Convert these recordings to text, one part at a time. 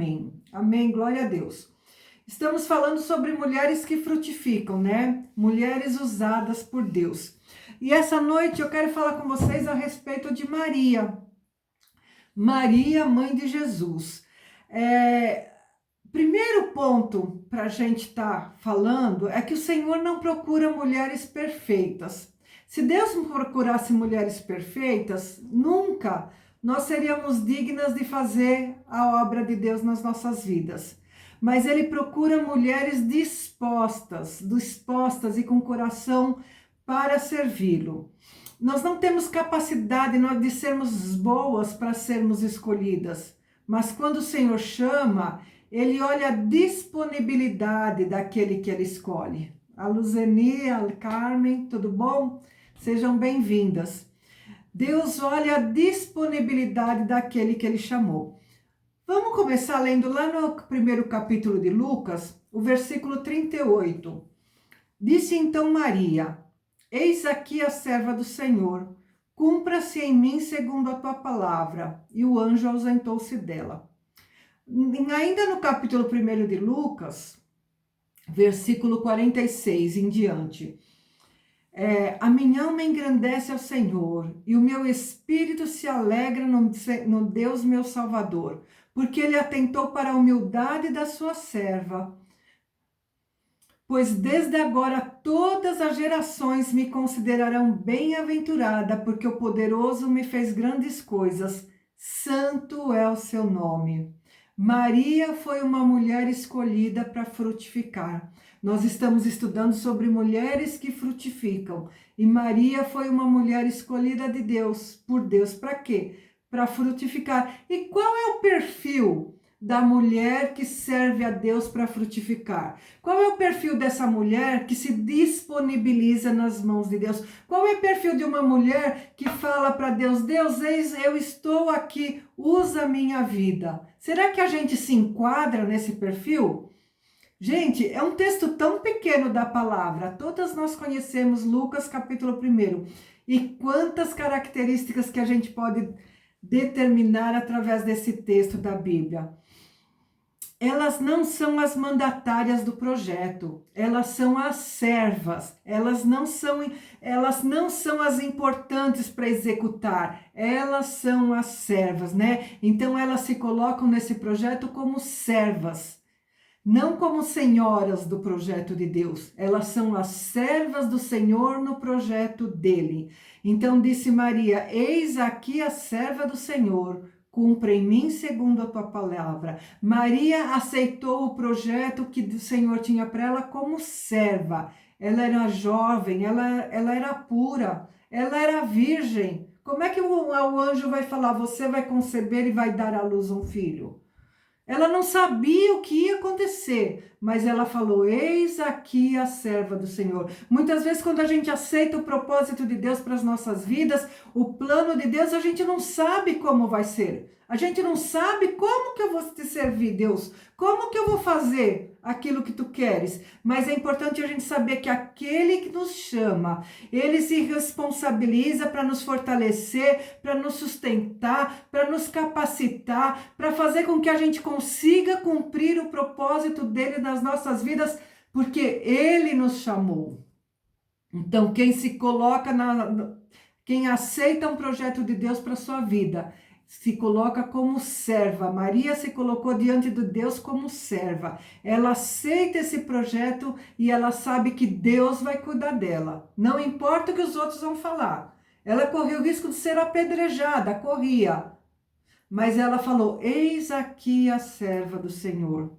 Amém. Amém, glória a Deus. Estamos falando sobre mulheres que frutificam, né? Mulheres usadas por Deus. E essa noite eu quero falar com vocês a respeito de Maria. Maria, mãe de Jesus. Primeiro ponto para a gente estar falando é que o Senhor não procura mulheres perfeitas. Se Deus não procurasse mulheres perfeitas, nunca nós seríamos dignas de fazer a obra de Deus nas nossas vidas. Mas Ele procura mulheres dispostas e com coração para servi-lo. Nós não temos capacidade de sermos boas para sermos escolhidas, mas quando o Senhor chama, Ele olha a disponibilidade daquele que Ele escolhe. A Luzeni, a Carmen, tudo bom? Sejam bem-vindas. Deus olha a disponibilidade daquele que Ele chamou. Vamos começar lendo lá no primeiro capítulo de Lucas, o versículo 38. Disse então Maria: Eis aqui a serva do Senhor, cumpra-se em mim segundo a tua palavra. E o anjo ausentou-se dela. Ainda no capítulo 1 de Lucas, versículo 46 em diante. A minha alma engrandece ao Senhor, e o meu espírito se alegra no Deus meu Salvador, porque Ele atentou para a humildade da sua serva. Pois desde agora todas as gerações me considerarão bem-aventurada, porque o poderoso me fez grandes coisas. Santo é o seu nome. Maria foi uma mulher escolhida para frutificar. Nós estamos estudando sobre mulheres que frutificam. E Maria foi uma mulher escolhida de Deus, por Deus. Para quê? Para frutificar. E qual é o perfil da mulher que serve a Deus para frutificar? Qual é o perfil dessa mulher que se disponibiliza nas mãos de Deus? Qual é o perfil de uma mulher que fala para Deus: Deus, eis, eu estou aqui, usa a minha vida? Será que a gente se enquadra nesse perfil? Gente, é um texto tão pequeno da palavra. Todas nós conhecemos Lucas capítulo 1. E quantas características que a gente pode determinar através desse texto da Bíblia. Elas não são as mandatárias do projeto, elas são as servas, elas não são as importantes para executar, elas são as servas, né? Então elas se colocam nesse projeto como servas, não como senhoras do projeto de Deus, elas são as servas do Senhor no projeto dele. Então disse Maria: Eis aqui a serva do Senhor, cumpra em mim segundo a tua palavra. Maria aceitou o projeto que o Senhor tinha para ela como serva. Ela era jovem, ela era pura, ela era virgem. Como é que o anjo vai falar: você vai conceber e vai dar à luz um filho? Ela não sabia o que ia acontecer, mas ela falou: eis aqui a serva do Senhor. Muitas vezes, quando a gente aceita o propósito de Deus para as nossas vidas, o plano de Deus, a gente não sabe como vai ser. A gente não sabe como que eu vou te servir, Deus. Como que eu vou fazer aquilo que tu queres? Mas é importante a gente saber que aquele que nos chama, ele se responsabiliza para nos fortalecer, para nos sustentar, para nos capacitar, para fazer com que a gente consiga cumprir o propósito dele nas nossas vidas, porque ele nos chamou. Então, quem se coloca quem aceita um projeto de Deus para sua vida, se coloca como serva. Maria se colocou diante de Deus como serva. Ela aceita esse projeto e ela sabe que Deus vai cuidar dela. Não importa o que os outros vão falar. Ela correu o risco de ser apedrejada, corria. Mas ela falou: eis aqui a serva do Senhor.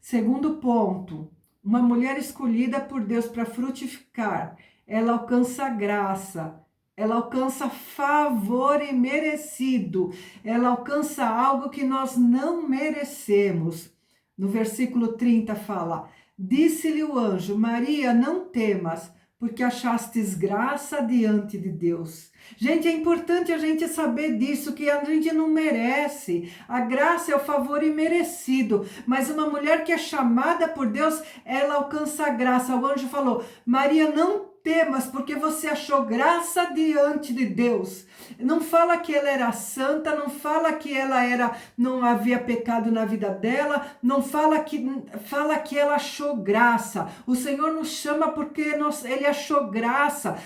Segundo ponto, uma mulher escolhida por Deus para frutificar, ela alcança graça. Ela alcança favor imerecido. Ela alcança algo que nós não merecemos. No versículo 30 fala: disse-lhe o anjo: Maria, não temas, porque achastes graça diante de Deus. Gente, é importante a gente saber disso, que a gente não merece. A graça é o favor imerecido, mas uma mulher que é chamada por Deus, ela alcança a graça. O anjo falou: Maria, não temas, porque você achou graça diante de Deus. Não fala que ela era santa, não fala que não havia pecado na vida dela, não fala que ela achou graça. O Senhor nos chama porque ele achou graça.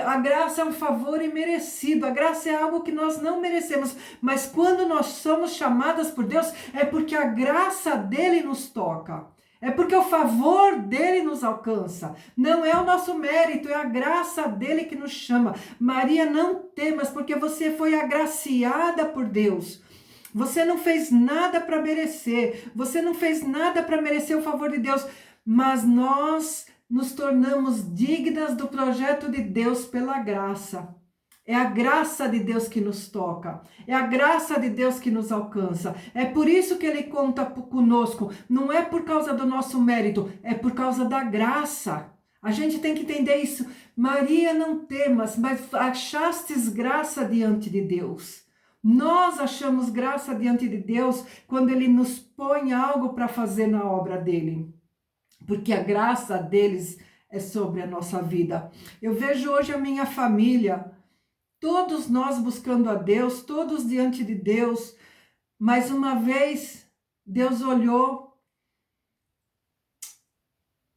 A graça é um favor imerecido, a graça é algo que nós não merecemos, mas quando nós somos chamadas por Deus, é porque a graça dele nos toca. É porque o favor dele nos alcança. Não é o nosso mérito, é a graça dele que nos chama. Maria, não temas, porque você foi agraciada por Deus. Você não fez nada para merecer. Você não fez nada para merecer o favor de Deus. Mas nós nos tornamos dignas do projeto de Deus pela graça. É a graça de Deus que nos toca, é a graça de Deus que nos alcança. É por isso que ele conta conosco, não é por causa do nosso mérito, é por causa da graça. A gente tem que entender isso. Maria, não temas, mas achastes graça diante de Deus. Nós achamos graça diante de Deus quando ele nos põe algo para fazer na obra dele, porque a graça deles é sobre a nossa vida. Eu vejo hoje a minha família, todos nós buscando a Deus, todos diante de Deus. Mais uma vez, Deus olhou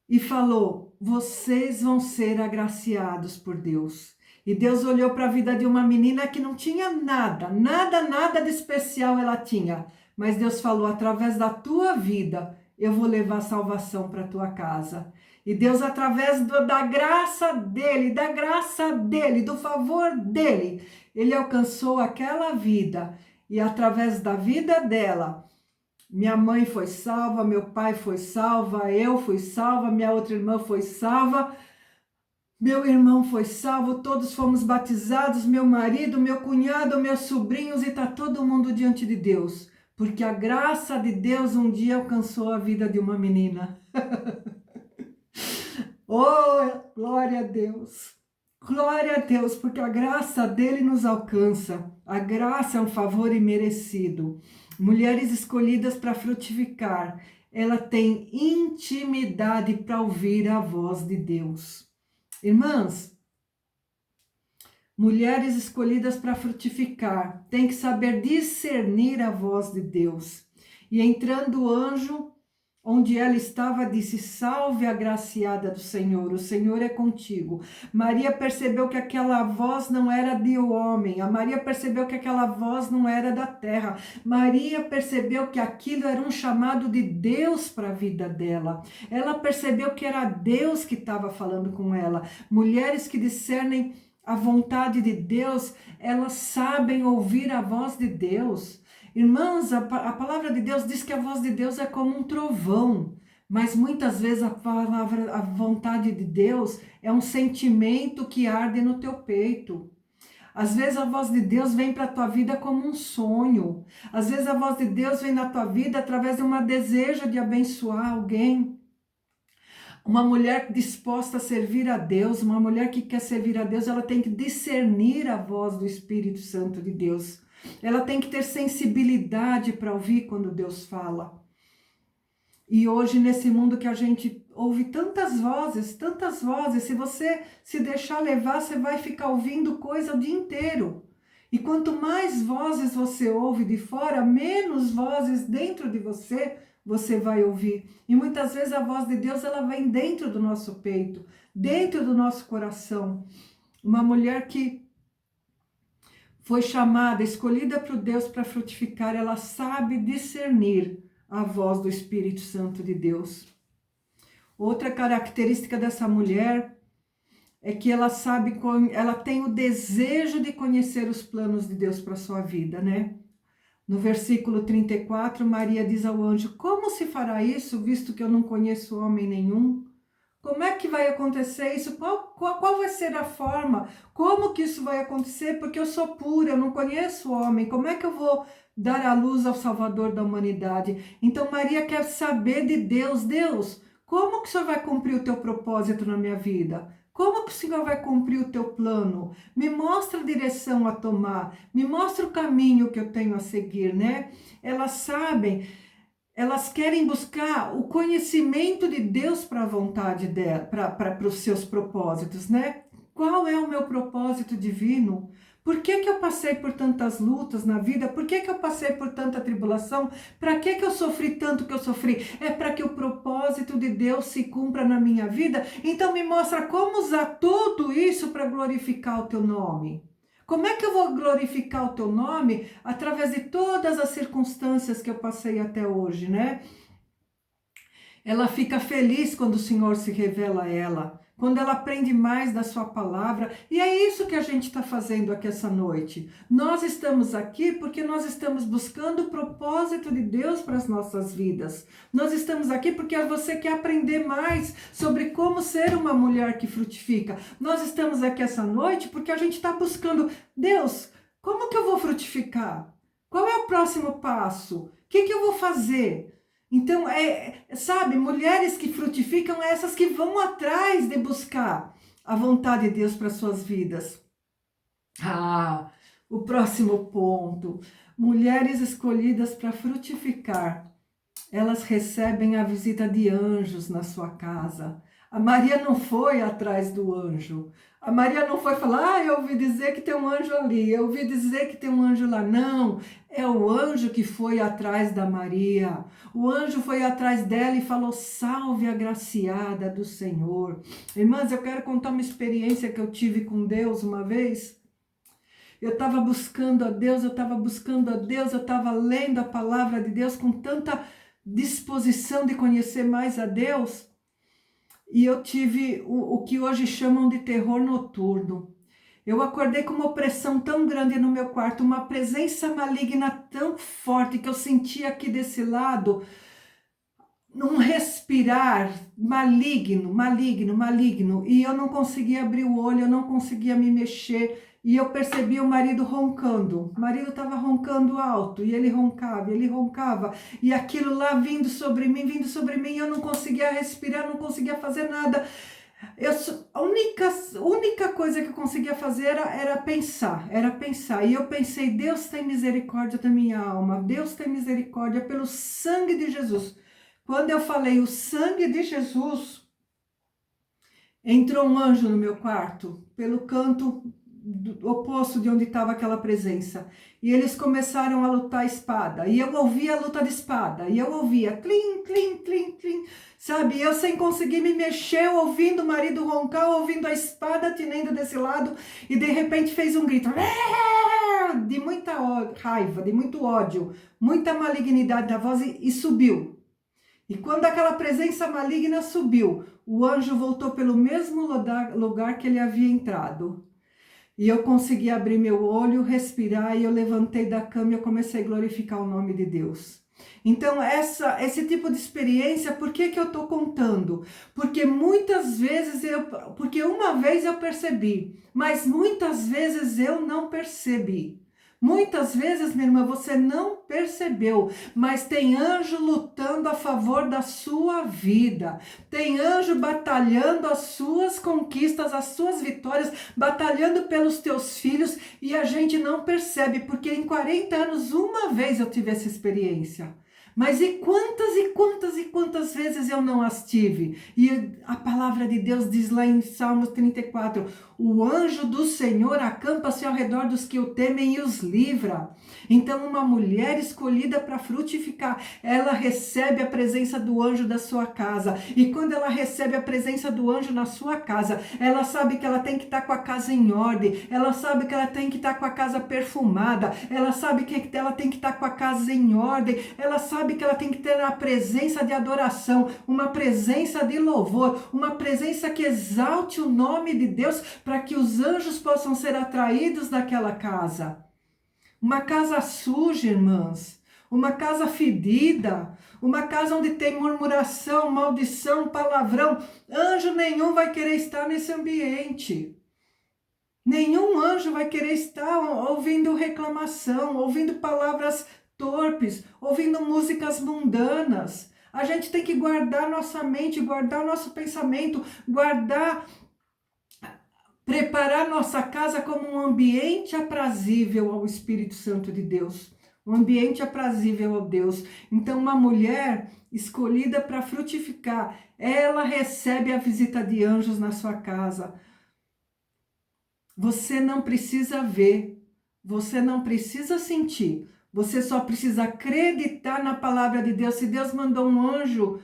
e falou: vocês vão ser agraciados por Deus. E Deus olhou para a vida de uma menina que não tinha nada, nada de especial ela tinha. Mas Deus falou: através da tua vida, eu vou levar salvação para a tua casa. E Deus, através da graça dele, do favor dele, ele alcançou aquela vida. E através da vida dela, minha mãe foi salva, meu pai foi salvo, eu fui salva, minha outra irmã foi salva, meu irmão foi salvo, todos fomos batizados, meu marido, meu cunhado, meus sobrinhos, e está todo mundo diante de Deus. Porque a graça de Deus um dia alcançou a vida de uma menina. Oh, glória a Deus, porque a graça dele nos alcança. A graça é um favor imerecido. Mulheres escolhidas para frutificar, ela tem intimidade para ouvir a voz de Deus. Irmãs, mulheres escolhidas para frutificar, tem que saber discernir a voz de Deus. E entrando o anjo, onde ela estava, disse: salve, agraciada do Senhor, o Senhor é contigo. Maria percebeu que aquela voz não era de homem, a Maria percebeu que aquela voz não era da terra. Maria percebeu que aquilo era um chamado de Deus para a vida dela. Ela percebeu que era Deus que estava falando com ela. Mulheres que discernem a vontade de Deus, elas sabem ouvir a voz de Deus. Irmãs, a palavra de Deus diz que a voz de Deus é como um trovão, mas muitas vezes a vontade de Deus é um sentimento que arde no teu peito. Às vezes a voz de Deus vem para a tua vida como um sonho. Às vezes a voz de Deus vem na tua vida através de um desejo de abençoar alguém. Uma mulher disposta a servir a Deus, uma mulher que quer servir a Deus, ela tem que discernir a voz do Espírito Santo de Deus. Ela tem que ter sensibilidade para ouvir quando Deus fala. E hoje, nesse mundo que a gente ouve tantas vozes, se você se deixar levar, você vai ficar ouvindo coisa o dia inteiro. E quanto mais vozes você ouve de fora, menos vozes dentro de você vai ouvir. E muitas vezes a voz de Deus, ela vem dentro do nosso peito, dentro do nosso coração. Uma mulher que foi chamada, escolhida por Deus para frutificar, ela sabe discernir a voz do Espírito Santo de Deus. Outra característica dessa mulher é que ela sabe, ela tem o desejo de conhecer os planos de Deus para a sua vida, né? No versículo 34, Maria diz ao anjo: como se fará isso, visto que eu não conheço homem nenhum? Como é que vai acontecer isso? Qual vai ser a forma? Como que isso vai acontecer? Porque eu sou pura, eu não conheço homem. Como é que eu vou dar a luz ao Salvador da humanidade? Então Maria quer saber de Deus. Deus, como que o Senhor vai cumprir o teu propósito na minha vida? Como que o Senhor vai cumprir o teu plano? Me mostra a direção a tomar, me mostra o caminho que eu tenho a seguir, né? Elas sabem, elas querem buscar o conhecimento de Deus para a vontade dela, para os seus propósitos, né? Qual é o meu propósito divino? Por que que eu passei por tantas lutas na vida? Por que que eu passei por tanta tribulação? Para que que eu sofri tanto que eu sofri? É para que o propósito de Deus se cumpra na minha vida? Então me mostra como usar tudo isso para glorificar o teu nome. Como é que eu vou glorificar o teu nome através de todas as circunstâncias que eu passei até hoje, né? Ela fica feliz quando o Senhor se revela a ela, quando ela aprende mais da sua palavra. E é isso que a gente está fazendo aqui essa noite. Nós estamos aqui porque nós estamos buscando o propósito de Deus para as nossas vidas. Nós estamos aqui porque você quer aprender mais sobre como ser uma mulher que frutifica. Nós estamos aqui essa noite porque a gente está buscando, Deus, como que eu vou frutificar? Qual é o próximo passo? O que que eu vou fazer? Então, sabe, mulheres que frutificam, essas que vão atrás de buscar a vontade de Deus para suas vidas. Ah, o próximo ponto. Mulheres escolhidas para frutificar. Elas recebem a visita de anjos na sua casa. A Maria não foi atrás do anjo. A Maria não foi falar, eu ouvi dizer que tem um anjo ali, eu ouvi dizer que tem um anjo lá. Não, é o anjo que foi atrás da Maria. O anjo foi atrás dela e falou, salve agraciada do Senhor. Irmãs, eu quero contar uma experiência que eu tive com Deus uma vez. Eu estava buscando a Deus, eu estava lendo a palavra de Deus com tanta disposição de conhecer mais a Deus. E eu tive o que hoje chamam de terror noturno. Eu acordei com uma opressão tão grande no meu quarto, uma presença maligna tão forte que eu sentia aqui desse lado, um respirar maligno, maligno, maligno. E eu não conseguia abrir o olho, eu não conseguia me mexer. E eu percebi o marido roncando. O marido estava roncando alto e ele roncava. E aquilo lá vindo sobre mim, eu não conseguia respirar, não conseguia fazer nada. A única coisa que eu conseguia fazer era pensar. E eu pensei, Deus tem misericórdia da minha alma. Deus tem misericórdia pelo sangue de Jesus. Quando eu falei o sangue de Jesus, entrou um anjo no meu quarto, pelo canto oposto de onde estava aquela presença. E eles começaram a lutar a espada. E eu ouvia a luta de espada. E eu ouvia clim, clim, clim, clim. Sabe, eu sem conseguir me mexer, ouvindo o marido roncar, ouvindo a espada tinendo desse lado. E de repente fez um grito. De muita raiva, de muito ódio. Muita malignidade da voz e subiu. E quando aquela presença maligna subiu, o anjo voltou pelo mesmo lugar que ele havia entrado. E eu consegui abrir meu olho, respirar, e eu levantei da cama e eu comecei a glorificar o nome de Deus. Então, esse tipo de experiência, por que eu estou contando? Porque muitas vezes, porque uma vez eu percebi, mas muitas vezes eu não percebi. Muitas vezes, minha irmã, você não percebeu, mas tem anjo lutando a favor da sua vida. Tem anjo batalhando as suas conquistas, as suas vitórias, batalhando pelos teus filhos e a gente não percebe, porque em 40 anos, uma vez eu tive essa experiência. Mas e quantas vezes eu não as tive? E a palavra de Deus diz lá em Salmos 34, o anjo do Senhor acampa-se ao redor dos que o temem e os livra. Então uma mulher escolhida para frutificar, ela recebe a presença do anjo da sua casa. E quando ela recebe a presença do anjo na sua casa, ela sabe que ela tem que estar com a casa em ordem, ela sabe que ela tem que estar com a casa perfumada, ela sabe que ela tem que estar com a casa em ordem, ela sabe que ela tem que ter a presença de adoração, uma presença de louvor, uma presença que exalte o nome de Deus para que os anjos possam ser atraídos daquela casa. Uma casa suja, irmãs, uma casa fedida, uma casa onde tem murmuração, maldição, palavrão, anjo nenhum vai querer estar nesse ambiente. Nenhum anjo vai querer estar ouvindo reclamação, ouvindo palavras torpes, ouvindo músicas mundanas. A gente tem que guardar nossa mente, guardar nosso pensamento, guardar preparar nossa casa como um ambiente aprazível ao Espírito Santo de Deus. Um ambiente aprazível ao Deus. Então, uma mulher escolhida para frutificar, ela recebe a visita de anjos na sua casa. Você não precisa ver, você não precisa sentir, você só precisa acreditar na palavra de Deus. Se Deus mandou um anjo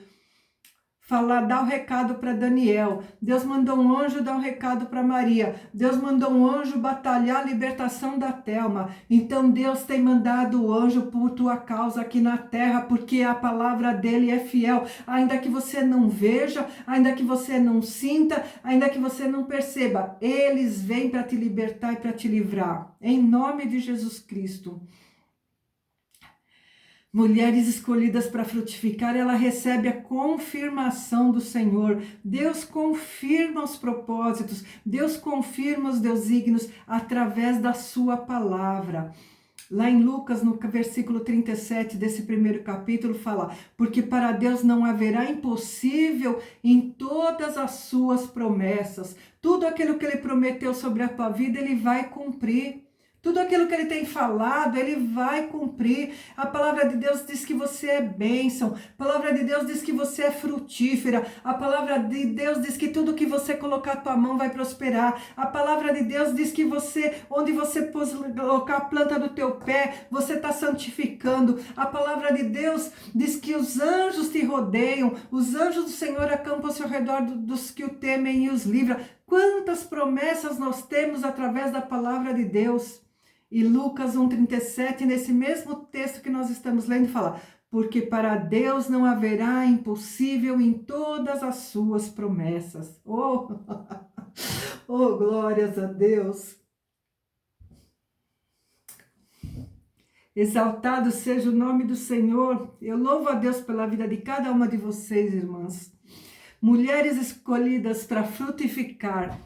dar o recado para Daniel, Deus mandou um anjo dar o recado para Maria, Deus mandou um anjo batalhar a libertação da Thelma. Então Deus tem mandado o anjo por tua causa aqui na terra, porque a palavra dele é fiel. Ainda que você não veja, ainda que você não sinta, ainda que você não perceba, eles vêm para te libertar e para te livrar. Em nome de Jesus Cristo. Mulheres escolhidas para frutificar, ela recebe a confirmação do Senhor. Deus confirma os propósitos, Deus confirma os desígnios através da sua palavra. Lá em Lucas, no versículo 37 desse primeiro capítulo, fala: porque para Deus não haverá impossível em todas as suas promessas. Tudo aquilo que ele prometeu sobre a tua vida, ele vai cumprir. Tudo aquilo que ele tem falado, ele vai cumprir. A palavra de Deus diz que você é bênção. A palavra de Deus diz que você é frutífera. A palavra de Deus diz que tudo que você colocar a tua mão vai prosperar. A palavra de Deus diz que onde você colocar a planta do teu pé, você está santificando. A palavra de Deus diz que os anjos te rodeiam. Os anjos do Senhor acampam-se ao redor dos que o temem e os livra. Quantas promessas nós temos através da palavra de Deus. E Lucas 1,37, nesse mesmo texto que nós estamos lendo, fala: porque para Deus não haverá impossível em todas as suas promessas. Oh, oh, glórias a Deus. Exaltado seja o nome do Senhor. Eu louvo a Deus pela vida de cada uma de vocês, irmãs. Mulheres escolhidas para frutificar,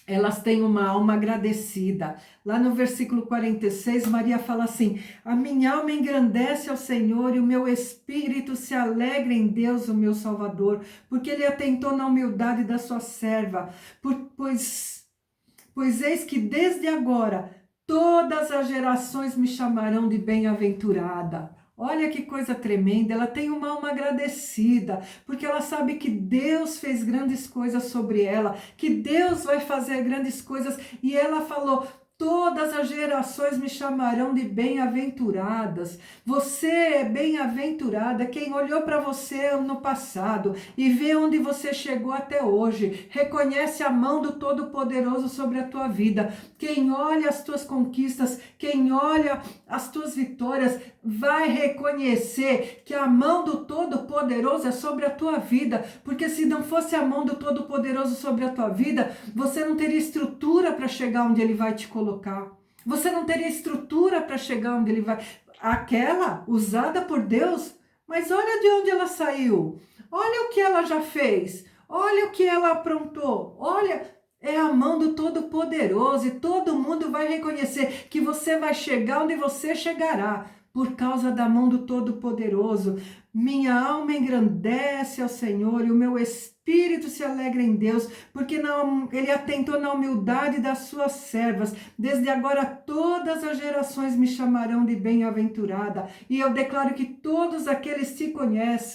elas têm uma alma agradecida. Lá no versículo 46, Maria fala assim: a minha alma engrandece ao Senhor e o meu espírito se alegra em Deus, o meu Salvador, porque ele atentou na humildade da sua serva. Pois eis que desde agora todas as gerações me chamarão de bem-aventurada. Olha que coisa tremenda, ela tem uma alma agradecida, porque ela sabe que Deus fez grandes coisas sobre ela, que Deus vai fazer grandes coisas, e ela falou: todas as gerações me chamarão de bem-aventuradas. Você é bem-aventurada. Quem olhou para você no passado e vê onde você chegou até hoje, reconhece a mão do Todo-Poderoso sobre a tua vida. Quem olha as tuas conquistas, quem olha as tuas vitórias, vai reconhecer que a mão do Todo-Poderoso é sobre a tua vida, porque se não fosse a mão do Todo-Poderoso sobre a tua vida, você não teria estrutura para chegar onde ele vai te colocar. Você não teria estrutura para chegar onde ele vai. Aquela usada por Deus, mas olha de onde ela saiu, olha o que ela já fez, olha o que ela aprontou, olha, é a mão do Todo-Poderoso, e todo mundo vai reconhecer que você vai chegar onde você chegará, por causa da mão do Todo-Poderoso. Minha alma engrandece ao Senhor e o meu espírito se alegra em Deus, porque ele atentou na humildade das suas servas. Desde agora todas as gerações me chamarão de bem-aventurada, e eu declaro que todos aqueles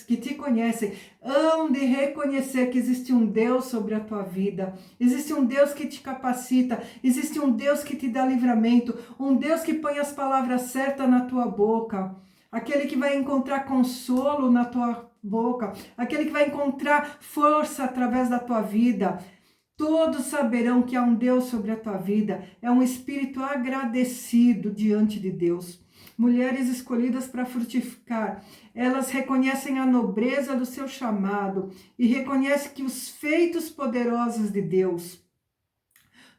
que te conhecem hão de reconhecer que existe um Deus sobre a tua vida, existe um Deus que te capacita, existe um Deus que te dá livramento, um Deus que põe as palavras certas na tua boca, aquele que vai encontrar consolo na tua boca, aquele que vai encontrar força através da tua vida. Todos saberão que há um Deus sobre a tua vida, é um espírito agradecido diante de Deus. Mulheres escolhidas para frutificar, elas reconhecem a nobreza do seu chamado e reconhecem que os feitos poderosos de Deus.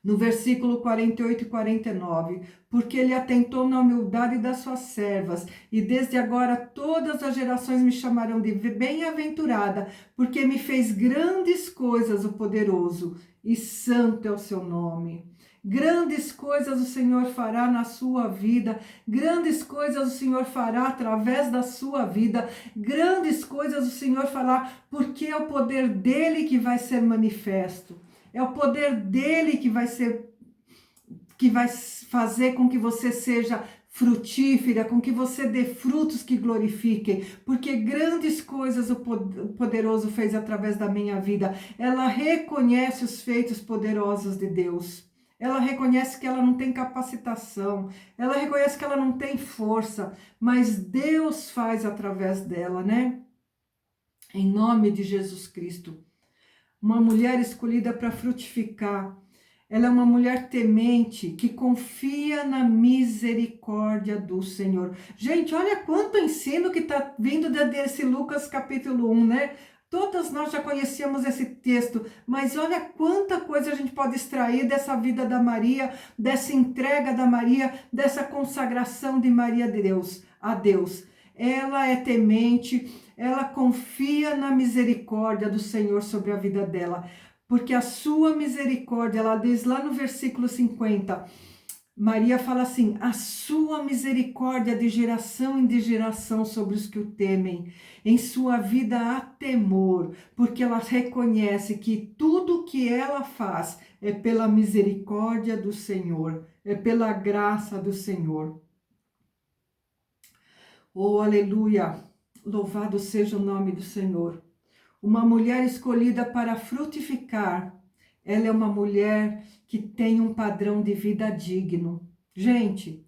No versículo 48 e 49, porque ele atentou na humildade das suas servas, e desde agora todas as gerações me chamarão de bem-aventurada, porque me fez grandes coisas o poderoso, e santo é o seu nome. Grandes coisas o Senhor fará na sua vida, grandes coisas o Senhor fará através da sua vida, grandes coisas o Senhor fará, porque é o poder dele que vai ser manifesto. É o poder dele que vai fazer com que você seja frutífera, com que você dê frutos que glorifiquem, porque grandes coisas o poderoso fez através da minha vida. Ela reconhece os feitos poderosos de Deus. Ela reconhece que ela não tem capacitação, ela reconhece que ela não tem força, mas Deus faz através dela, né? Em nome de Jesus Cristo. Uma mulher escolhida para frutificar. Ela é uma mulher temente que confia na misericórdia do Senhor. Gente, olha quanto ensino que está vindo desse Lucas capítulo 1, né? Todas nós já conhecíamos esse texto, mas olha quanta coisa a gente pode extrair dessa vida da Maria, dessa entrega da Maria, dessa consagração de Maria a Deus. Ela é temente, ela confia na misericórdia do Senhor sobre a vida dela, porque a sua misericórdia, ela diz lá no versículo 50, Maria fala assim, a sua misericórdia de geração em geração sobre os que o temem. Em sua vida há temor, porque ela reconhece que tudo que ela faz é pela misericórdia do Senhor, é pela graça do Senhor. Oh, aleluia! Louvado seja o nome do Senhor. Uma mulher escolhida para frutificar. Ela é uma mulher que tem um padrão de vida digno. Gente,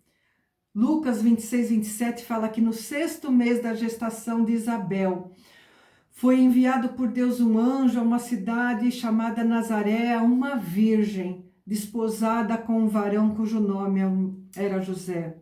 Lucas 26, 27 fala que no 6º mês da gestação de Isabel, foi enviado por Deus um anjo a uma cidade chamada Nazaré, uma virgem, desposada com um varão cujo nome era José.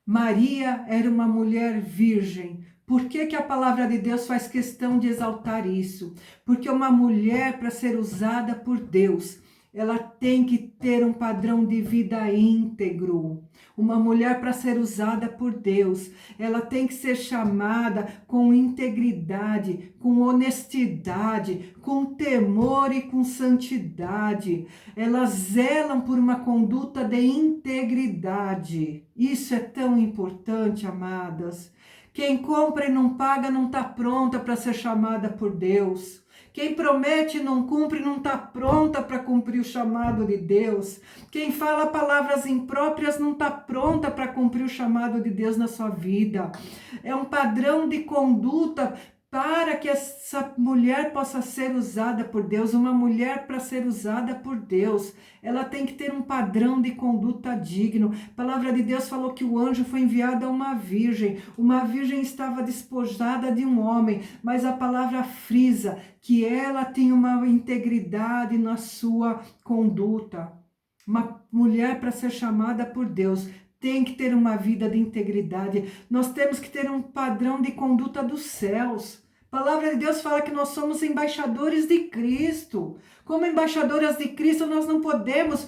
Maria era uma mulher virgem. Por que a palavra de Deus faz questão de exaltar isso? Porque uma mulher, para ser usada por Deus, ela tem que ter um padrão de vida íntegro. Uma mulher, para ser usada por Deus, ela tem que ser chamada com integridade, com honestidade, com temor e com santidade. Elas zelam por uma conduta de integridade. Isso é tão importante, amadas. Quem compra e não paga não está pronta para ser chamada por Deus. Quem promete e não cumpre não está pronta para cumprir o chamado de Deus. Quem fala palavras impróprias não está pronta para cumprir o chamado de Deus na sua vida. É um padrão de conduta para que essa mulher possa ser usada por Deus. Uma mulher, para ser usada por Deus, ela tem que ter um padrão de conduta digno. A palavra de Deus falou que o anjo foi enviado a uma virgem. Uma virgem estava despojada de um homem, mas a palavra frisa que ela tem uma integridade na sua conduta. Uma mulher, para ser chamada por Deus, tem que ter uma vida de integridade. Nós temos que ter um padrão de conduta dos céus. A palavra de Deus fala que nós somos embaixadores de Cristo. Como embaixadoras de Cristo, nós não podemos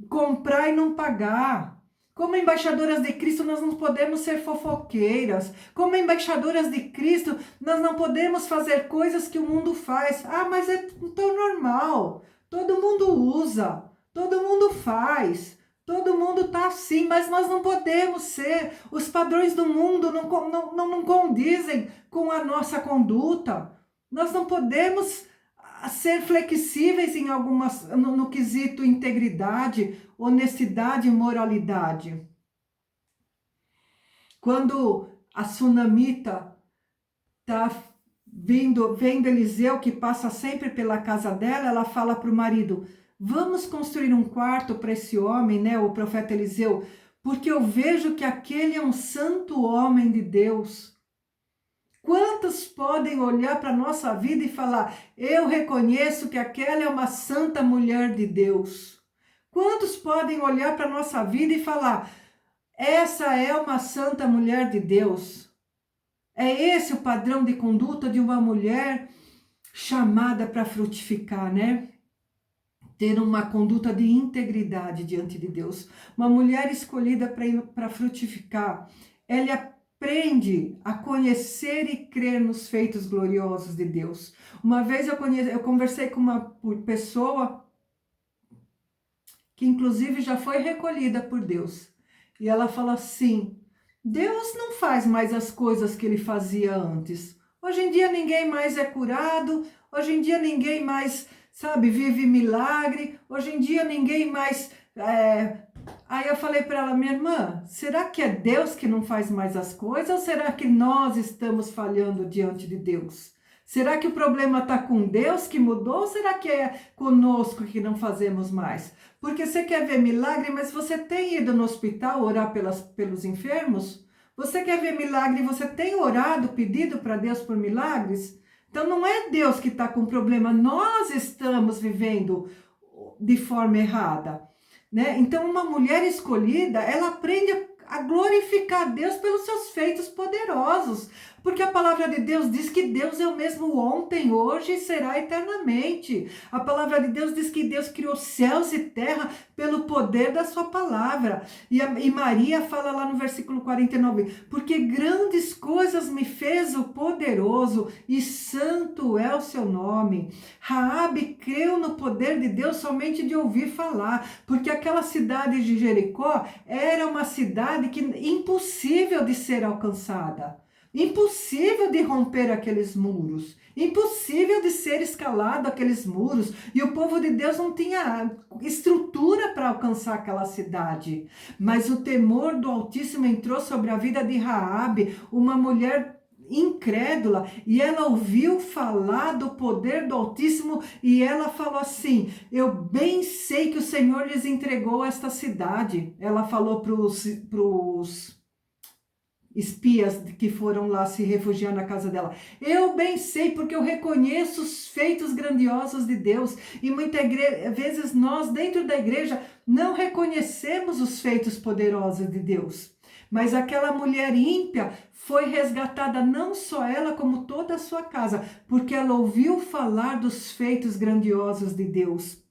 comprar e não pagar. Como embaixadoras de Cristo, nós não podemos ser fofoqueiras. Como embaixadoras de Cristo, nós não podemos fazer coisas que o mundo faz. Ah, mas é tão normal. Todo mundo usa, todo mundo faz. Todo mundo está assim, mas nós não podemos ser. Os padrões do mundo não condizem com a nossa conduta. Nós não podemos ser flexíveis em no quesito integridade, honestidade e moralidade. Quando a sunamita está vendo Eliseu, que passa sempre pela casa dela, ela fala para o marido: vamos construir um quarto para esse homem, né, o profeta Eliseu, porque eu vejo que aquele é um santo homem de Deus. Quantos podem olhar para a nossa vida e falar: eu reconheço que aquela é uma santa mulher de Deus? Quantos podem olhar para a nossa vida e falar: essa é uma santa mulher de Deus? É esse o padrão de conduta de uma mulher chamada para frutificar, né? Ter uma conduta de integridade diante de Deus. Uma mulher escolhida para frutificar, ela aprende a conhecer e crer nos feitos gloriosos de Deus. Uma vez eu conversei com uma pessoa que inclusive já foi recolhida por Deus. E ela fala assim: Deus não faz mais as coisas que ele fazia antes. Hoje em dia ninguém mais é curado, hoje em dia ninguém mais sabe, vive milagre. Hoje em dia ninguém mais... Aí eu falei para ela, minha irmã, será que é Deus que não faz mais as coisas ou será que nós estamos falhando diante de Deus? Será que o problema está com Deus que mudou ou será que é conosco que não fazemos mais? Porque você quer ver milagre, mas você tem ido no hospital orar pelos enfermos? Você quer ver milagre e você tem orado, pedido para Deus por milagres? Então não é Deus que está com problema, nós estamos vivendo de forma errada, né? Então uma mulher escolhida, ela aprende a glorificar Deus pelos seus feitos poderosos, porque a palavra de Deus diz que Deus é o mesmo ontem, hoje e será eternamente. A palavra de Deus diz que Deus criou céus e terra pelo poder da sua palavra. E Maria fala lá no versículo 49, porque grandes coisas me fez o poderoso e santo é o seu nome. Raabe creu no poder de Deus somente de ouvir falar, porque aquela cidade de Jericó era uma cidade que impossível de ser alcançada. Impossível de romper aqueles muros, impossível de ser escalado aqueles muros, e o povo de Deus não tinha estrutura para alcançar aquela cidade. Mas o temor do Altíssimo entrou sobre a vida de Raabe, uma mulher incrédula, e ela ouviu falar do poder do Altíssimo e ela falou assim, eu bem sei que o Senhor lhes entregou esta cidade. Ela falou para os espias que foram lá se refugiar na casa dela. Eu bem sei, porque eu reconheço os feitos grandiosos de Deus. E muitas vezes nós, dentro da igreja, não reconhecemos os feitos poderosos de Deus. Mas aquela mulher ímpia foi resgatada, não só ela, como toda a sua casa, porque ela ouviu falar dos feitos grandiosos de Deus.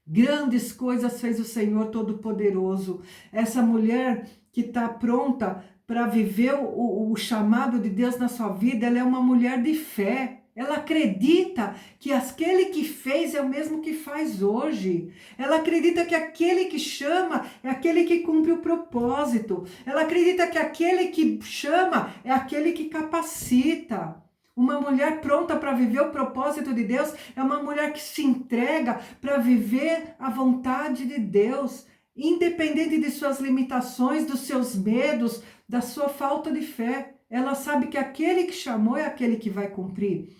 Grandes coisas fez o Senhor Todo-Poderoso. Essa mulher que está pronta para viver o chamado de Deus na sua vida, ela é uma mulher de fé. Ela acredita que aquele que fez é o mesmo que faz hoje. Ela acredita que aquele que chama é aquele que cumpre o propósito. Ela acredita que aquele que chama é aquele que capacita. Uma mulher pronta para viver o propósito de Deus é uma mulher que se entrega para viver a vontade de Deus, independente de suas limitações, dos seus medos, da sua falta de fé. Ela sabe que aquele que chamou é aquele que vai cumprir.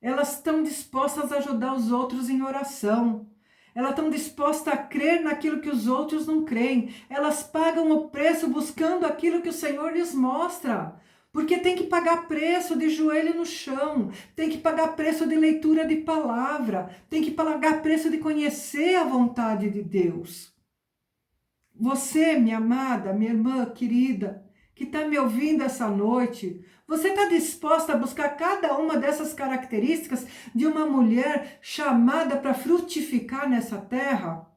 Elas estão dispostas a ajudar os outros em oração. Elas estão dispostas a crer naquilo que os outros não creem. Elas pagam o preço buscando aquilo que o Senhor lhes mostra. Porque tem que pagar preço de joelho no chão, tem que pagar preço de leitura de palavra, tem que pagar preço de conhecer a vontade de Deus. Você, minha amada, minha irmã querida, que está me ouvindo essa noite, você está disposta a buscar cada uma dessas características de uma mulher chamada para frutificar nessa terra?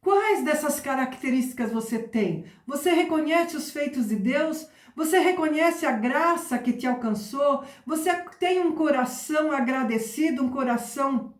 Quais dessas características você tem? Você reconhece os feitos de Deus? Você reconhece a graça que te alcançou? Você tem um coração agradecido, um coração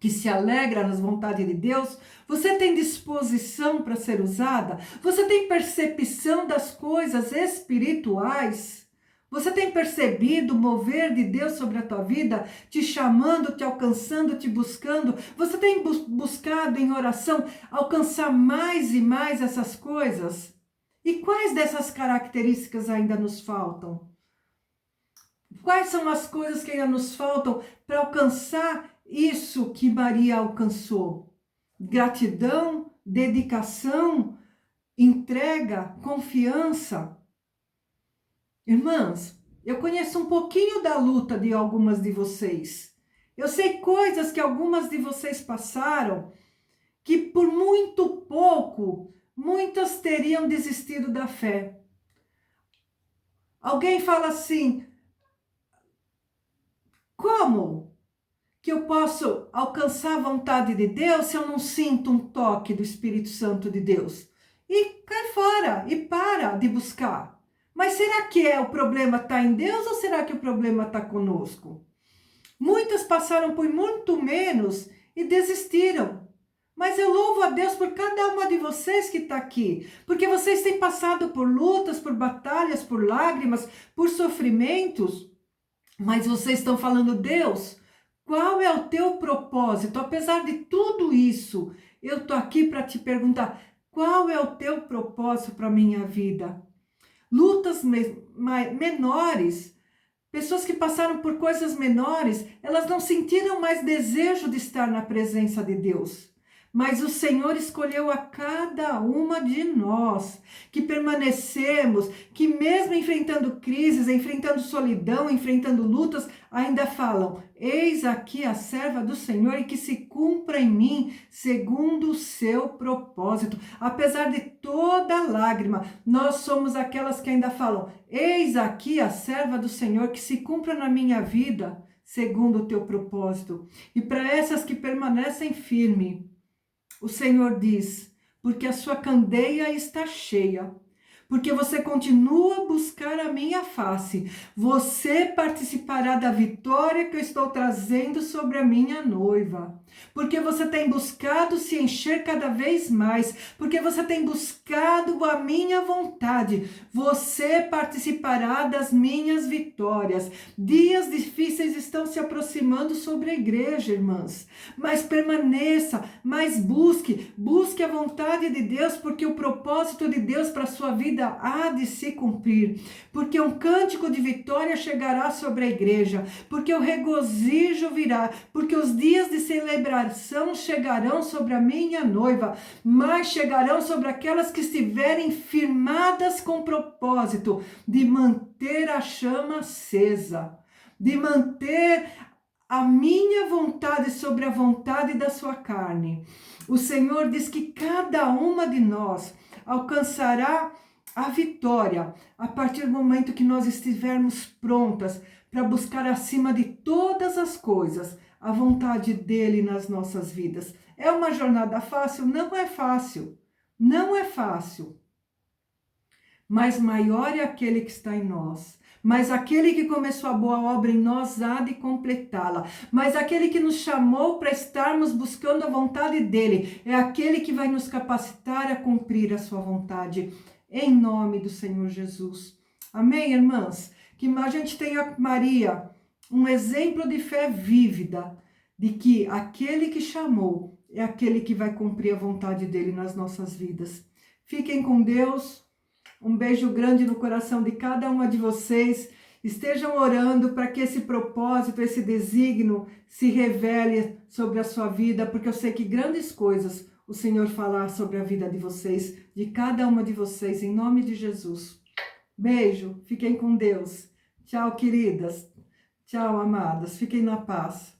que se alegra nas vontades de Deus? Você tem disposição para ser usada? Você tem percepção das coisas espirituais? Você tem percebido o mover de Deus sobre a tua vida, te chamando, te alcançando, te buscando? Você tem buscado em oração alcançar mais e mais essas coisas? E quais dessas características ainda nos faltam? Quais são as coisas que ainda nos faltam para alcançar isso que Maria alcançou? Gratidão, dedicação, entrega, confiança. Irmãs, eu conheço um pouquinho da luta de algumas de vocês. Eu sei coisas que algumas de vocês passaram, que por muito pouco, muitas teriam desistido da fé. Alguém fala assim, como que eu posso alcançar a vontade de Deus se eu não sinto um toque do Espírito Santo de Deus? E cai fora, e para de buscar. Mas será que o problema está em Deus ou será que o problema está conosco? Muitas passaram por muito menos e desistiram. Mas eu louvo a Deus por cada uma de vocês que está aqui, porque vocês têm passado por lutas, por batalhas, por lágrimas, por sofrimentos, mas vocês estão falando, Deus, Qual é o teu propósito? Apesar de tudo isso, eu estou aqui para te perguntar, qual é o teu propósito para a minha vida? Lutas menores, pessoas que passaram por coisas menores, elas não sentiram mais desejo de estar na presença de Deus. Mas o Senhor escolheu a cada uma de nós, que permanecemos, que mesmo enfrentando crises, enfrentando solidão, enfrentando lutas, ainda falam, eis aqui a serva do Senhor e que se cumpra em mim segundo o seu propósito. Apesar de toda lágrima, nós somos aquelas que ainda falam, eis aqui a serva do Senhor, que se cumpra na minha vida segundo o teu propósito. E para essas que permanecem firmes, o Senhor diz, porque a sua candeia está cheia, porque você continua a buscar a minha face, você participará da vitória que eu estou trazendo sobre a minha noiva. Porque você tem buscado se encher cada vez mais, porque você tem buscado a minha vontade, você participará das minhas vitórias. Dias difíceis estão se aproximando sobre a igreja, irmãs, mas permaneça, mas busque a vontade de Deus, porque o propósito de Deus para a sua vida há de se cumprir, porque um cântico de vitória chegará sobre a igreja, porque o regozijo virá, porque os dias de celebração chegarão sobre a minha noiva, mas chegarão sobre aquelas que estiverem firmadas com o propósito de manter a chama acesa, de manter a minha vontade sobre a vontade da sua carne. O Senhor diz que cada uma de nós alcançará a vitória a partir do momento que nós estivermos prontas para buscar acima de todas as coisas a vontade dele nas nossas vidas. É uma jornada fácil? Não é fácil. Não é fácil. Mas maior é aquele que está em nós. Mas aquele que começou a boa obra em nós há de completá-la. Mas aquele que nos chamou para estarmos buscando a vontade dele é aquele que vai nos capacitar a cumprir a sua vontade. Em nome do Senhor Jesus. Amém, irmãs? Que a gente tenha Maria, um exemplo de fé vívida, de que aquele que chamou é aquele que vai cumprir a vontade dele nas nossas vidas. Fiquem com Deus. Um beijo grande no coração de cada uma de vocês. Estejam orando para que esse propósito, esse desígnio se revele sobre a sua vida, porque eu sei que grandes coisas o Senhor falar sobre a vida de vocês, de cada uma de vocês, em nome de Jesus. Beijo, fiquem com Deus. Tchau, queridas. Tchau, amadas. Fiquem na paz.